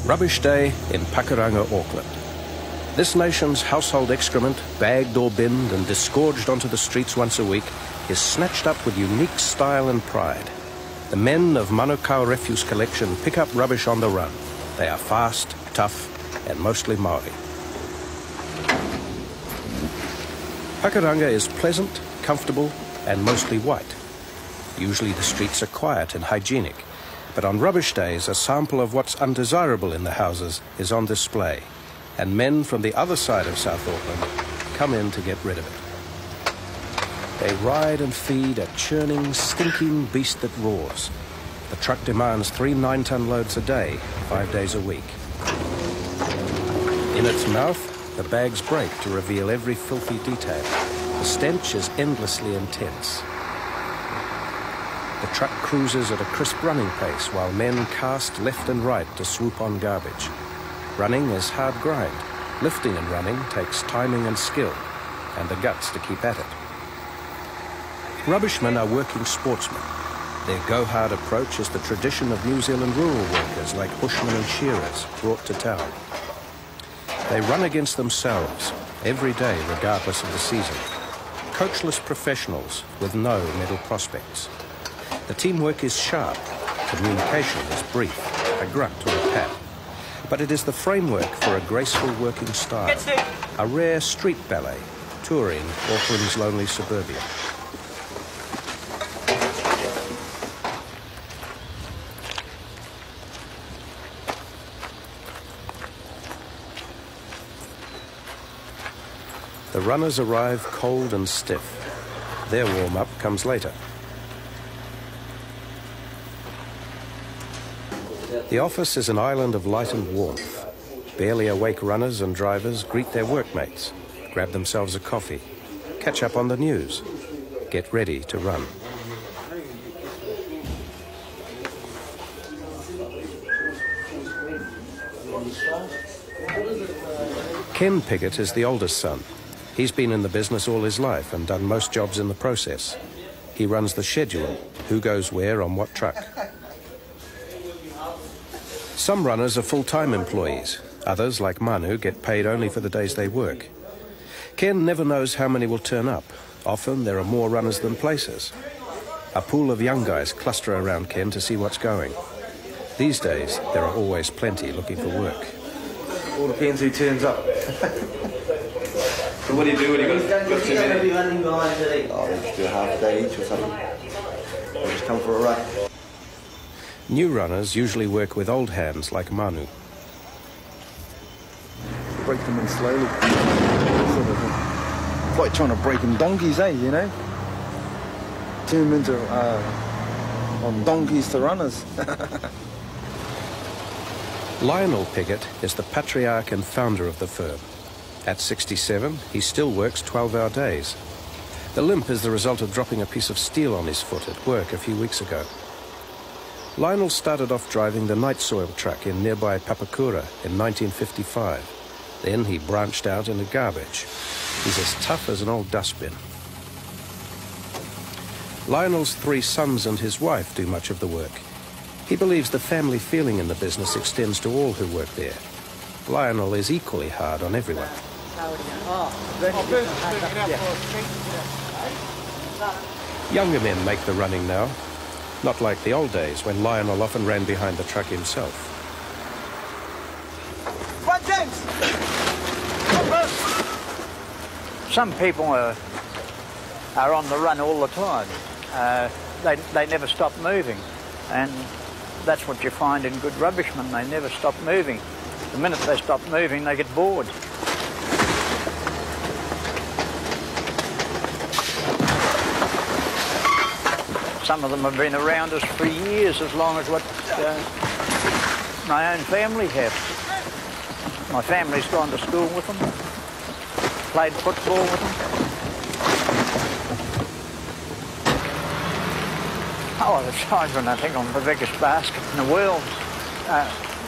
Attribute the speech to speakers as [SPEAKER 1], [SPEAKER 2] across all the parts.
[SPEAKER 1] Rubbish Day in Pakuranga, Auckland. This nation's household excrement, bagged or binned and disgorged onto the streets once a week, is snatched up with unique style and pride. The men of Manukau Refuse Collection pick up rubbish on the run. They are fast, tough and mostly Māori. Pakuranga is pleasant, comfortable and mostly white. Usually the streets are quiet and hygienic, but on rubbish days a sample of what's undesirable in the houses is on display, and men from the other side of South Auckland come in to get rid of it. They ride and feed a churning, stinking beast that roars. The truck demands 3 9-ton loads a day, 5 days a week. In its mouth, the bags break to reveal every filthy detail. The stench is endlessly intense. The truck cruises at a crisp running pace while men cast left and right to swoop on garbage. Running is hard grind. Lifting and running takes timing and skill, and the guts to keep at it. Rubbishmen are working sportsmen. Their go-hard approach is the tradition of New Zealand rural workers like bushmen and shearers brought to town. They run against themselves every day regardless of the season. Coachless professionals with no medal prospects. The teamwork is sharp, communication is brief, a grunt or a pat. But it is the framework for a graceful working style, a rare street ballet touring Auckland's lonely suburbia. The runners arrive cold and stiff. Their warm-up comes later. The office is an island of light and warmth. Barely awake runners and drivers greet their workmates, grab themselves a coffee, catch up on the news, get ready to run. Ken Piggott is the oldest son. He's been in the business all his life and done most jobs in the process. He runs the schedule, who goes where on what truck. Some runners are full-time employees. Others, like Manu, get paid only for the days they work. Ken never knows how many will turn up. Often there are more runners than places. A pool of young guys cluster around Ken to see what's going. These days, there are always plenty looking for work.
[SPEAKER 2] All depends who turns up. So what do you do when you got 2 minutes? Oh, we just do a half a day each or something. Or just come for a run.
[SPEAKER 1] New runners usually work with old hands like Manu.
[SPEAKER 2] Break them in slowly. Sort of like trying to break in donkeys, you know? Turn them into on donkeys to runners.
[SPEAKER 1] Lionel Piggott is the patriarch and founder of the firm. At 67, he still works 12-hour days. The limp is the result of dropping a piece of steel on his foot at work a few weeks ago. Lionel started off driving the night soil truck in nearby Papakura in 1955. Then he branched out into garbage. He's as tough as an old dustbin. Lionel's 3 sons and his wife do much of the work. He believes the family feeling in the business extends to all who work there. Lionel is equally hard on everyone. Younger men make the running now. Not like the old days when Lionel often ran behind the truck himself.
[SPEAKER 3] Some people are on the run all the time. They never stop moving, and that's what you find in good rubbishmen. They never stop moving. The minute they stop moving, they get bored. Some of them have been around us for years, as long as what my own family have. My family's gone to school with them, played football with them. Oh, there's times when I think I'm the biggest basket in the world.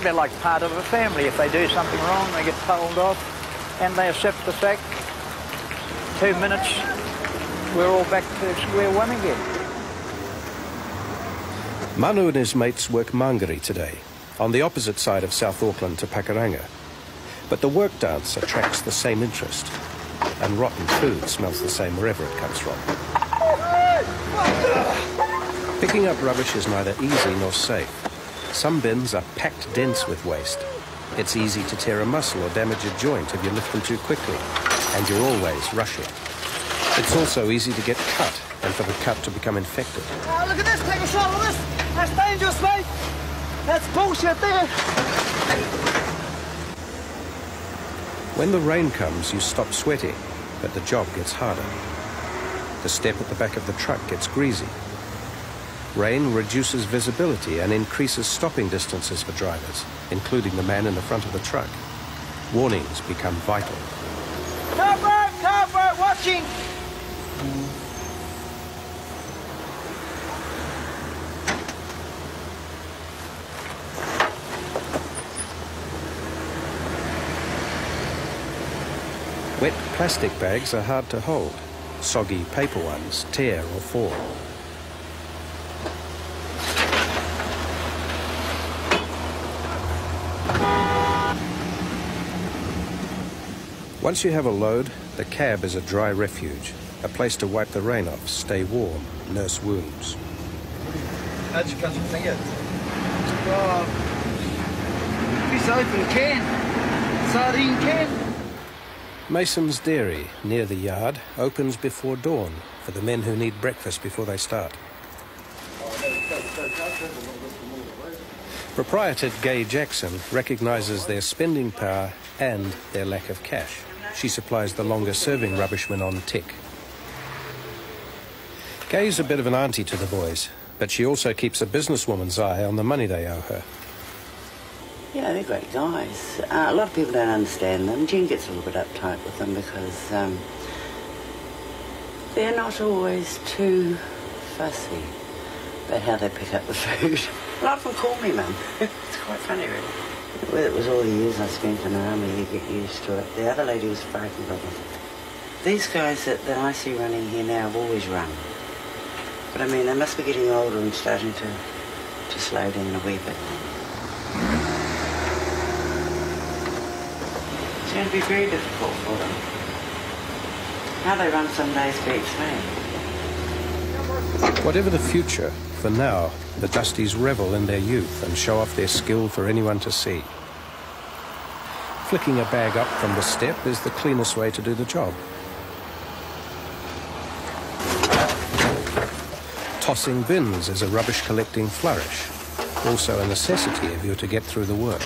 [SPEAKER 3] They're like part of a family. If they do something wrong, they get told off, and they accept the fact. 2 minutes, we're all back to square one again.
[SPEAKER 1] Manu and his mates work mangere today. on the opposite side of South Auckland to Pakuranga. But the work dance attracts the same interest, and rotten food smells the same wherever it comes from. Picking up rubbish is neither easy nor safe. Some bins are packed dense with waste. It's easy to tear a muscle or damage a joint if you lift them too quickly, and you're always rushing. It's also easy to get cut, and for the cut to become infected.
[SPEAKER 4] Oh, look at this, take a shot of this. That's dangerous, mate. That's bullshit there.
[SPEAKER 1] When the rain comes, you stop sweating, but the job gets harder. The step at the back of the truck gets greasy. Rain reduces visibility and increases stopping distances for drivers, including the man in the front of the truck. Warnings become vital.
[SPEAKER 4] Cover, watching.
[SPEAKER 1] Wet plastic bags are hard to hold. Soggy paper ones tear or fall. Once you have a load, the cab is a dry refuge, a place to wipe the rain off, stay warm, nurse wounds.
[SPEAKER 2] How'd you cut your finger?
[SPEAKER 4] This open can. Sardine can.
[SPEAKER 1] Mason's Dairy, near the yard, opens before dawn for the men who need breakfast before they start. Proprietor Gay Jackson recognises their spending power and their lack of cash. She supplies the longer-serving rubbishmen on tick. Gay's a bit of an auntie to the boys, but she also keeps a businesswoman's eye on the money they owe her.
[SPEAKER 5] Yeah, they're great guys. A lot of people don't understand them. Jen gets a little bit uptight with them because they're not always too fussy about how they pick up the food. A lot of them call me Mum. It's quite funny, really. Well, it was all the years I spent in the army, you get used to it. The other lady was frightened of it. These guys that I see running here now have always run. But I mean, they must be getting older and starting to slow down a wee bit. It's going to be very difficult for them. How they run some days beats me.
[SPEAKER 1] Whatever the future, for now, the Dusties revel in their youth and show off their skill for anyone to see. Flicking a bag up from the step is the cleanest way to do the job. Tossing bins is a rubbish-collecting flourish, also a necessity if you're to get through the work.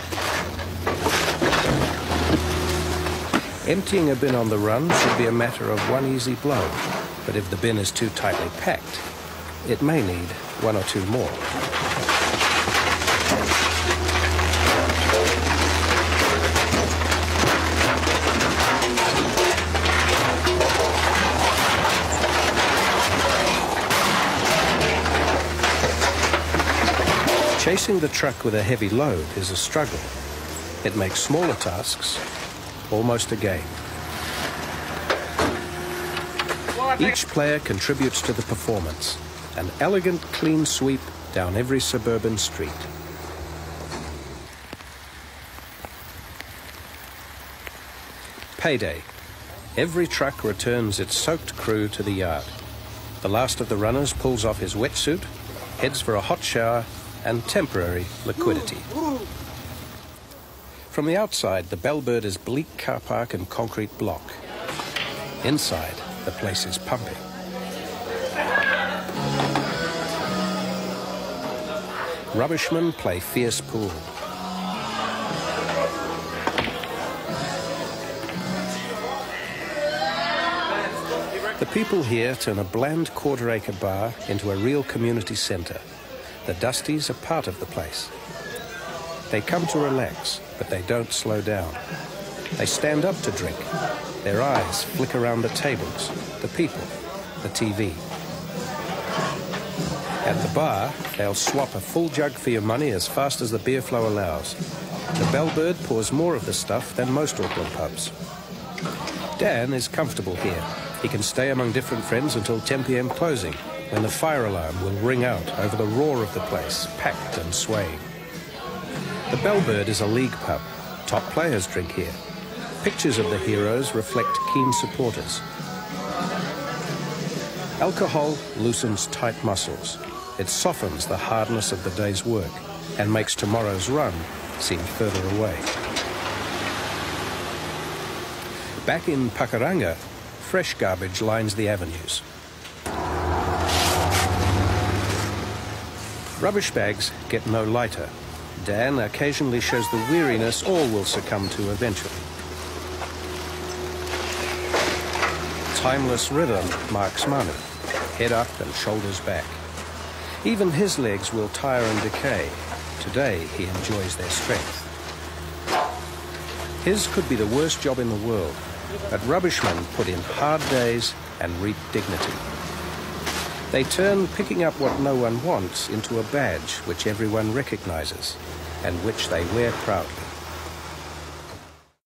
[SPEAKER 1] Emptying a bin on the run should be a matter of one easy blow, but if the bin is too tightly packed, it may need one or two more. Chasing the truck with a heavy load is a struggle. It makes smaller tasks almost a game. Each player contributes to the performance. An elegant, clean sweep down every suburban street. Payday. Every truck returns its soaked crew to the yard. The last of the runners pulls off his wetsuit, heads for a hot shower and temporary liquidity. From the outside, the Bellbird is bleak car park and concrete block. Inside, the place is pumping. Rubbishmen play fierce pool. The people here turn a bland quarter-acre bar into a real community centre. The Dusties are part of the place. They come to relax, but they don't slow down. They stand up to drink. Their eyes flick around the tables, the people, the TV. At the bar, they'll swap a full jug for your money as fast as the beer flow allows. The Bellbird pours more of the stuff than most Auckland pubs. Dan is comfortable here. He can stay among different friends until 10 p.m. closing, when the fire alarm will ring out over the roar of the place, packed and swaying. The Bellbird is a league pub. Top players drink here. Pictures of the heroes reflect keen supporters. Alcohol loosens tight muscles. It softens the hardness of the day's work and makes tomorrow's run seem further away. Back in Pakuranga, fresh garbage lines the avenues. Rubbish bags get no lighter. Dan occasionally shows the weariness all will succumb to eventually. Timeless rhythm marks Manu, head up and shoulders back. Even his legs will tire and decay. Today he enjoys their strength. His could be the worst job in the world, but rubbishmen put in hard days and reap dignity. They turn picking up what no one wants into a badge which everyone recognizes and which they wear proudly.